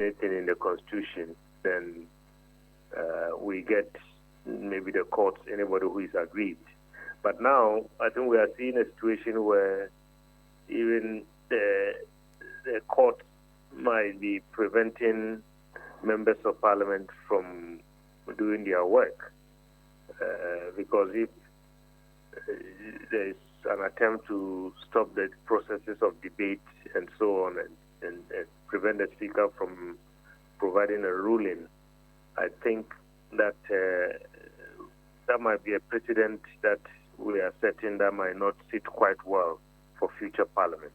anything in the Constitution, then we get maybe the courts, anybody who is aggrieved. But now, I think we are seeing a situation where even the court might be preventing members of parliament from doing their work. Because if there is an attempt to stop the processes of debate and so on and prevent the speaker from providing a ruling, I think that that might be a precedent that we are setting that might not sit quite well for future parliaments.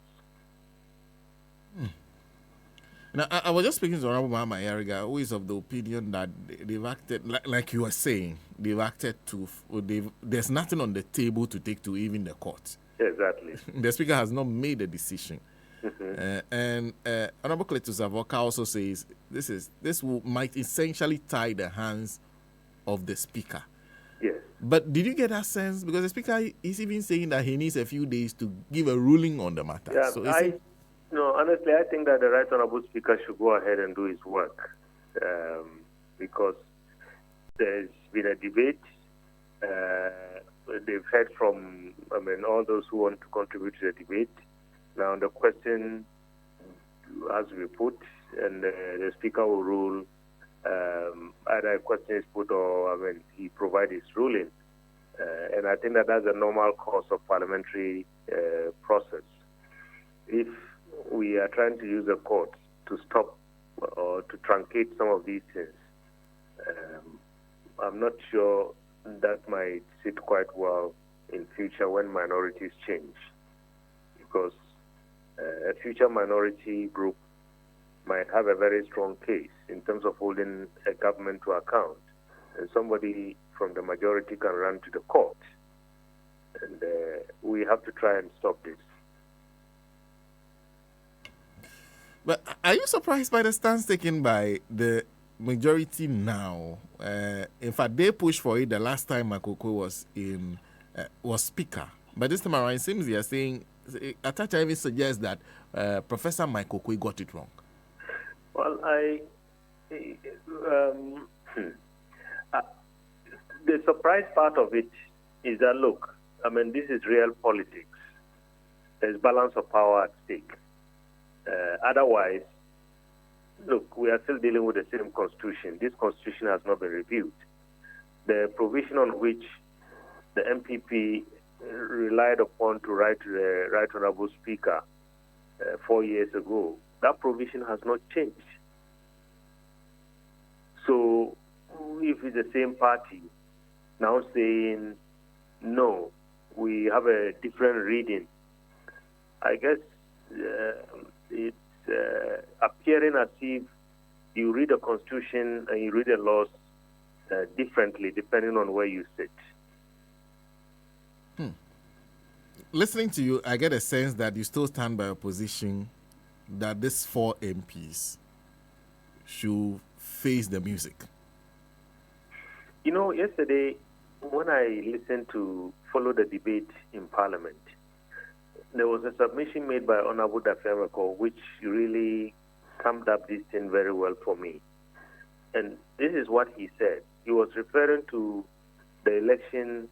Now, I was just speaking to Honorable Mama Yariga, who is of the opinion that they've acted, like you were saying, they've acted there's nothing on the table to take to even the court. Exactly. The speaker has not made a decision. And Honorable Cletus Avoka also says this might essentially tie the hands of the speaker. Yes. But did you get that sense? Because the speaker is even saying that he needs a few days to give a ruling on the matter. Yeah, so honestly, I think that the Right Honorable Speaker should go ahead and do his work because there's been a debate. They've heard from, all those who want to contribute to the debate. Now the question has to be put, and the Speaker will rule. Either a question is put or, he provides his ruling. And I think that that's a normal course of parliamentary process. If we are trying to use the court to stop or to truncate some of these things, I'm not sure that might sit quite well in future when minorities change, because a future minority group might have a very strong case in terms of holding a government to account, and somebody from the majority can run to the court, and we have to try and stop this. But are you surprised by the stance taken by the majority now? In fact, they pushed for it the last time Makoko was speaker. But this time around, it seems they are saying, Atacha even suggests that Professor Makoko got it wrong. Well, the surprise part of it is that, look, this is real politics. There's balance of power at stake. Otherwise, look, we are still dealing with the same constitution. This constitution has not been reviewed. The provision on which the MPP relied upon to write to the Right Honorable Speaker 4 years ago, that provision has not changed. So if it's the same party now saying, no, we have a different reading, I guess it's appearing as if you read the Constitution and you read the laws differently depending on where you sit. Listening to you, I get a sense that you still stand by a position that these 4 MPs should face the music. Yesterday, when I listened to follow the debate in Parliament, there was a submission made by Honorable Dafiameko which really summed up this thing very well for me. And this is what he said. He was referring to the election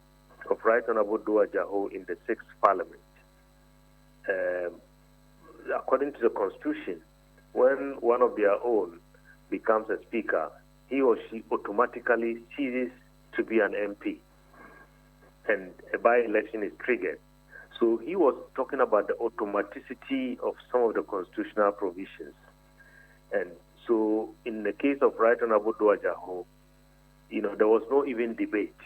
of Right Honorable Dua Jaho in the 6th Parliament. According to the Constitution, when one of their own becomes a speaker, he or she automatically ceases to be an MP, and a by-election is triggered. So he was talking about the automaticity of some of the constitutional provisions. And so in the case of Right Honorable Dua Jaho, there was no even debate.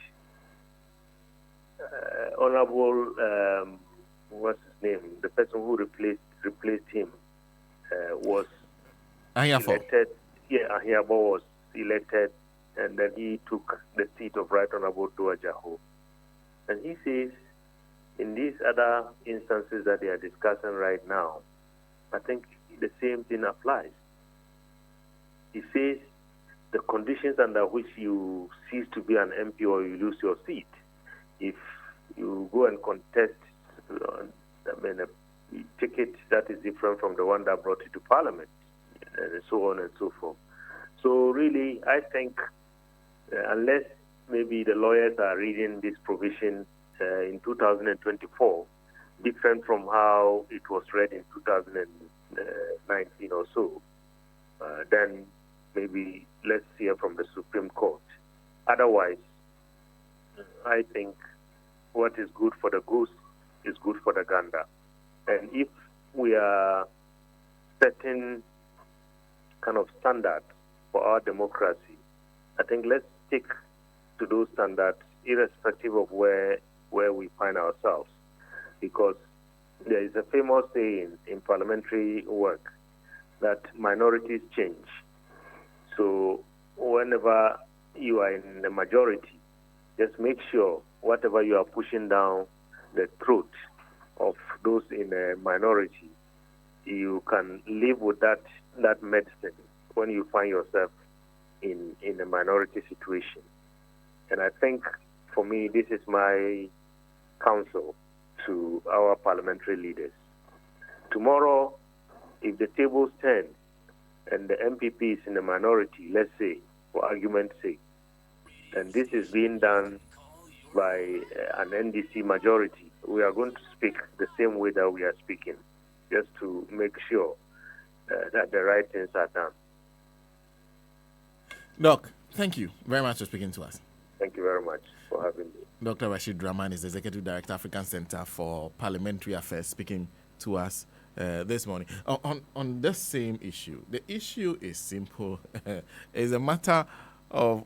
Honorable, what's his name? The person who replaced him was elected. Yeah, Ahiabo was elected, and then he took the seat of Right Honorable Dua Jaho. And he says, in these other instances that they are discussing right now, I think the same thing applies. He says the conditions under which you cease to be an MP or you lose your seat, if you go and contest a ticket that is different from the one that brought you to Parliament, and so on and so forth. So really, I think unless maybe the lawyers are reading this provision in 2024, different from how it was read in 2019 or so, then maybe let's hear from the Supreme Court. Otherwise, I think what is good for the goose is good for the gander. And if we are setting kind of standards for our democracy, I think let's stick to those standards irrespective of where we find ourselves. Because there is a famous saying in parliamentary work that minorities change. So whenever you are in the majority, just make sure whatever you are pushing down the throat of those in a minority, you can live with that medicine when you find yourself in a minority situation. And I think, for me, this is my counsel to our parliamentary leaders. Tomorrow, if the tables turn and the MPP is in the minority, let's say, for argument's sake, and this is being done by an NDC majority, we are going to speak the same way that we are speaking, just to make sure that the right things are done. Doc, thank you very much for speaking to us. Thank you very much for having me. Dr. RASHID DRAMAN is the Executive Director, African Center for Parliamentary Affairs, speaking to us this morning. On this same issue, the issue is simple. It's a matter of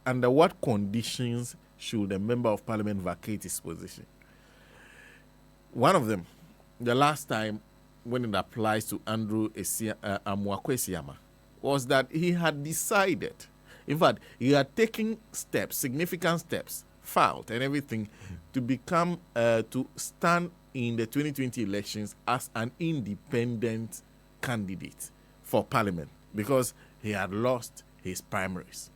under what conditions should a member of parliament vacate his position. One of them, the last time when it applies to Andrew Amoako-Esiama, was that he had decided, in fact, he had taken steps, significant steps, filed and everything, to become, to stand in the 2020 elections as an independent candidate for parliament because he had lost his primaries.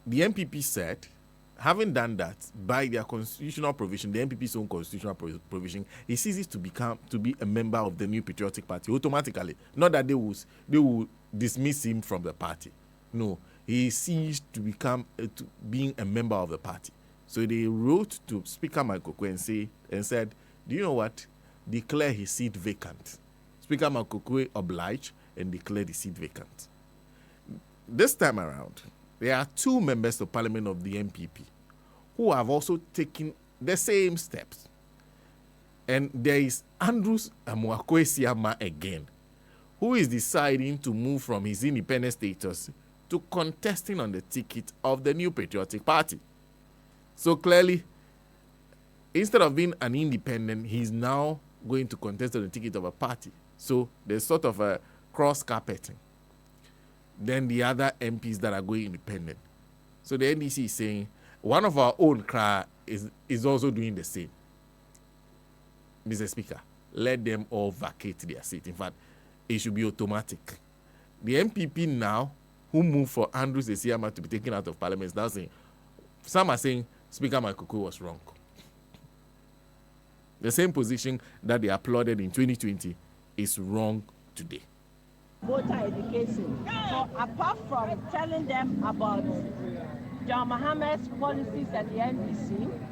The MPP said, having done that by their constitutional provision, the MPP's own constitutional provision, he ceases to be a member of the New Patriotic Party automatically. Not that they will dismiss him from the party. No, he ceased to become to being a member of the party. So they wrote to Speaker Makokwe and said, do you know what? Declare his seat vacant. Speaker Makokwe obliged and declared the seat vacant. This time around, there are two members of parliament of the MPP who have also taken the same steps. And there is Andrew Amoako-Esiama again, who is deciding to move from his independent status to contesting on the ticket of the New Patriotic Party. So clearly, instead of being an independent, he's now going to contest on the ticket of a party. So there's sort of a cross-carpeting. Then the other MPs that are going independent. So the NDC is saying, one of our own is also doing the same. Mr. Speaker, let them all vacate their seat. In fact, it should be automatic. The MPP now, who moved for Andrew Esiama to be taken out of parliament, is now saying, some are saying Speaker Makokwe was wrong. The same position that they applauded in 2020 is wrong today. Voter education. So apart from telling them about John Mohammed's policies at the NDC,